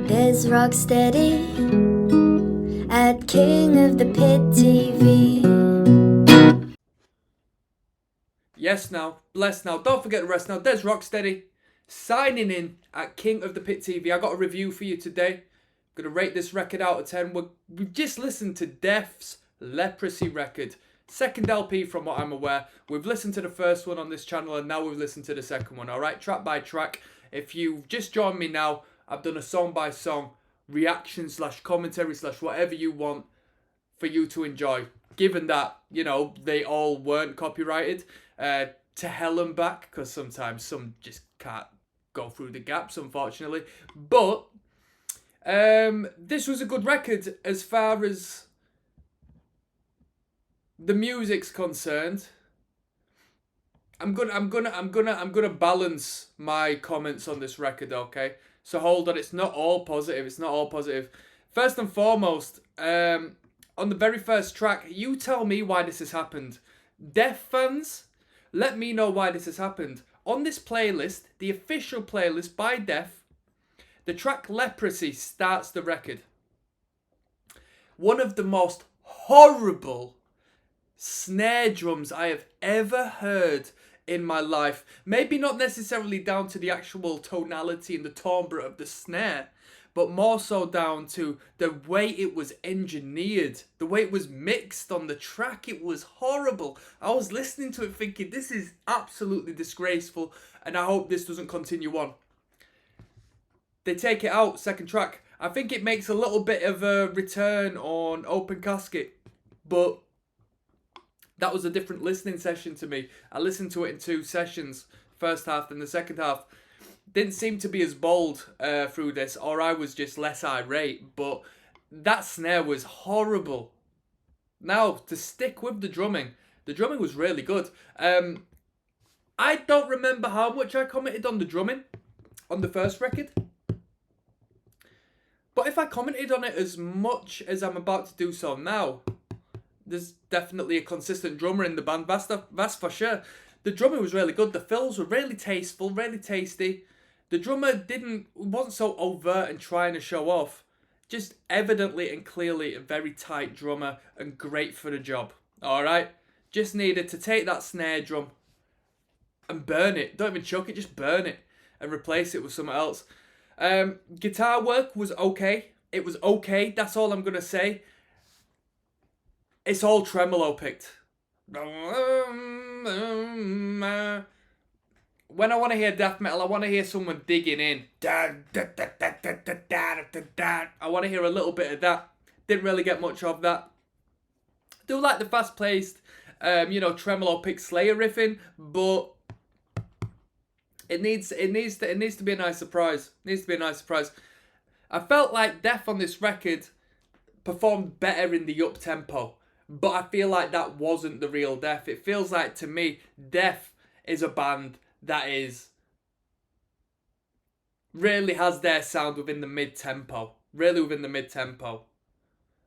There's ROCKSTEADY at King of the Pit TV. Yes now, bless now, don't forget the rest now. There's ROCKSTEADY signing in at King of the Pit TV. I got a review for you today. I'm going to rate this record out of 10. We've just listened to Def's Leprosy record. Second LP from what I'm aware. We've listened to the first one on this channel and now we've listened to the second one. Alright, track by track. If you've just joined me now, I've done a song by song reaction / commentary / whatever you want for you to enjoy. Given that, you know, they all weren't copyrighted. To hell and back, because sometimes some just can't go through the gaps, unfortunately. But this was a good record as far as the music's concerned. I'm gonna balance my comments on this record, okay? So hold on, it's not all positive. It's not all positive. First and foremost, on the very first track, you tell me why this has happened. Def fans, let me know why this has happened. On this playlist, the official playlist by Def, the track Leprosy starts the record. One of the most horrible snare drums I have ever heard in my life. Maybe not necessarily down to the actual tonality and the timbre of the snare, but more so down to the way it was engineered, the way it was mixed on the track. It was horrible. I was listening to it thinking, this is absolutely disgraceful, and I hope this doesn't continue on. They take it out, second track. I think it makes a little bit of a return on Open Casket, but that was a different listening session to me. I listened to it in 2 sessions, first half and the second half. Didn't seem to be as bold through this, or I was just less irate, but that snare was horrible. Now, to stick with the drumming was really good. I don't remember how much I commented on the drumming on the first record, but if I commented on it as much as I'm about to do so now, there's definitely a consistent drummer in the band, that's for sure. The drumming was really good. The fills were really tasteful, really tasty. The drummer wasn't so overt and trying to show off. Just evidently and clearly a very tight drummer and great for the job. Alright? Just needed to take that snare drum and burn it. Don't even chuck it, just burn it. And replace it with something else. Guitar work was okay. It was okay, that's all I'm going to say. It's all tremolo picked. When I want to hear death metal, I want to hear someone digging in. I want to hear a little bit of that. Didn't really get much of that. Do like the fast-paced, tremolo pick Slayer riffing, but it needs to be a nice surprise. I felt like Def on this record performed better in the up tempo, but I feel like that wasn't the real Def. It feels like to me, Def is a band that is really has their sound within the mid-tempo. Really within the mid-tempo.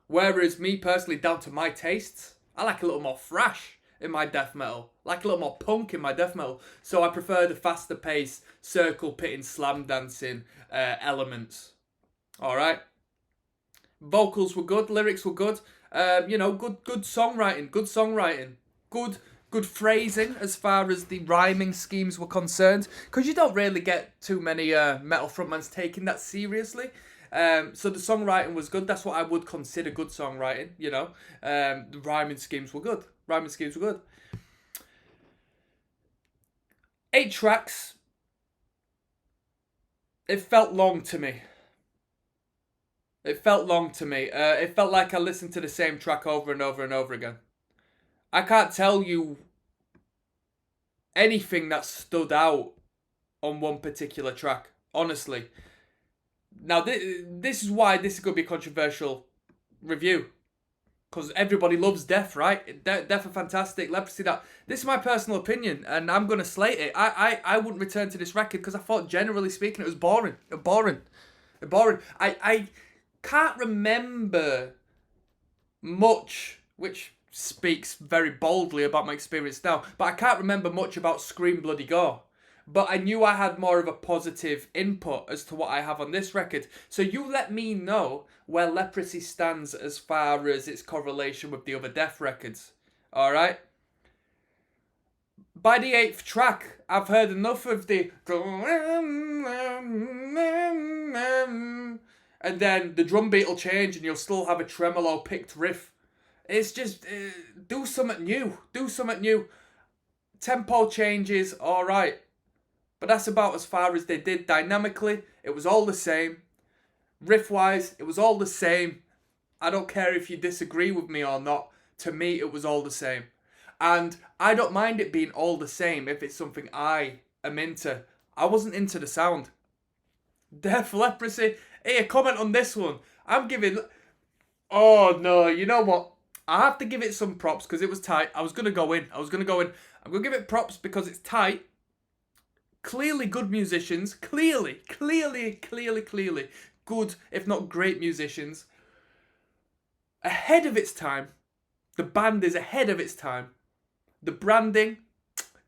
Whereas me personally, down to my tastes, I like a little more thrash in my death metal. I like a little more punk in my death metal. So I prefer the faster pace, circle pitting, slam dancing elements. Alright? Vocals were good, lyrics were good. Good songwriting. Good phrasing as far as the rhyming schemes were concerned, because you don't really get too many metal frontmans taking that seriously. So the songwriting was good. That's what I would consider good songwriting. The rhyming schemes were good. 8 tracks. It felt long to me. It felt like I listened to the same track over and over and over again. I can't tell you anything that stood out on one particular track, honestly. Now, this is why this is going to be a controversial review. Because everybody loves Def, right? Def are fantastic. Leprosy, this is my personal opinion, and I'm going to slate it. I wouldn't return to this record because I thought, generally speaking, it was boring. I can't remember much, which speaks very boldly about my experience now, but I can't remember much about Scream Bloody Gore. but I knew I had more of a positive input as to what I have on this record. So you let me know where Leprosy stands as far as its correlation with the other Death records. Alright? By the 8th track, I've heard enough of the... And then the drum beat will change and you'll still have a tremolo picked riff. It's just, do something new. Do something new. Tempo changes, alright. But that's about as far as they did. Dynamically, it was all the same. Riff-wise, it was all the same. I don't care if you disagree with me or not. To me, it was all the same. And I don't mind it being all the same if it's something I am into. I wasn't into the sound. Def Leprosy. Hey, a comment on this one. I'm giving... Oh, no. You know what? I have to give it some props because it was tight. I was going to go in. I'm going to give it props because it's tight. Clearly good musicians. Clearly. Good, if not great musicians. Ahead of its time. The band is ahead of its time. The branding,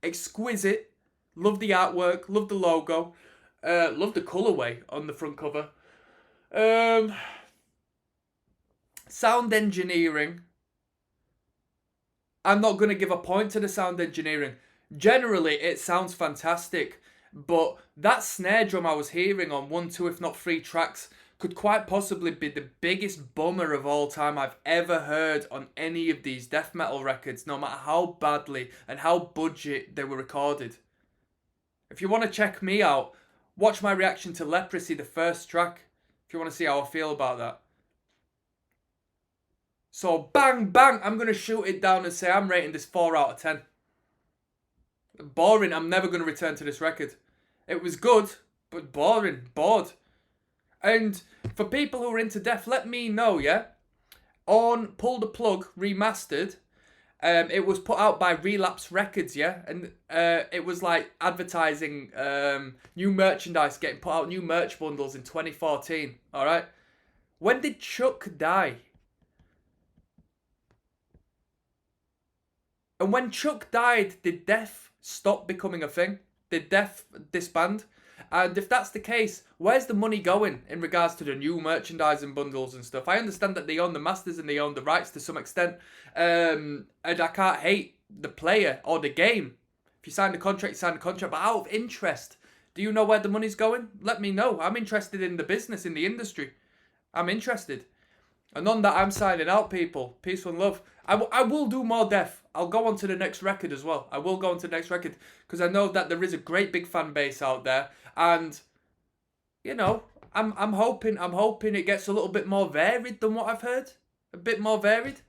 exquisite. Love the artwork. Love the logo. Love the colourway on the front cover. Sound engineering. I'm not going to give a point to the sound engineering. Generally, it sounds fantastic. But that snare drum I was hearing on 1, 2, if not 3 tracks could quite possibly be the biggest bummer of all time I've ever heard on any of these death metal records, no matter how badly and how budget they were recorded. If you want to check me out, watch my reaction to Leprosy, the first track, if you want to see how I feel about that. So bang, bang, I'm going to shoot it down and say I'm rating this 4 out of 10. Boring, I'm never going to return to this record. It was good, but boring, bored. And for people who are into death, let me know, yeah? On Pull the Plug Remastered, it was put out by Relapse Records, yeah? And it was like advertising new merchandise, getting put out new merch bundles in 2014, alright? When did Chuck die? And when Chuck died, did death stop becoming a thing? Did death disband? And if that's the case, where's the money going in regards to the new merchandising bundles and stuff? I understand that they own the masters and they own the rights to some extent. And I can't hate the player or the game. If you sign the contract, you sign the contract. But out of interest, do you know where the money's going? Let me know. I'm interested in the business, in the industry. I'm interested. And on that, I'm signing out, people. Peace and love. I will do more death. I'll go on to the next record as well. I will go on to the next record because I know that there is a great big fan base out there, and you know, I'm hoping it gets a little bit more varied than what I've heard. A bit more varied.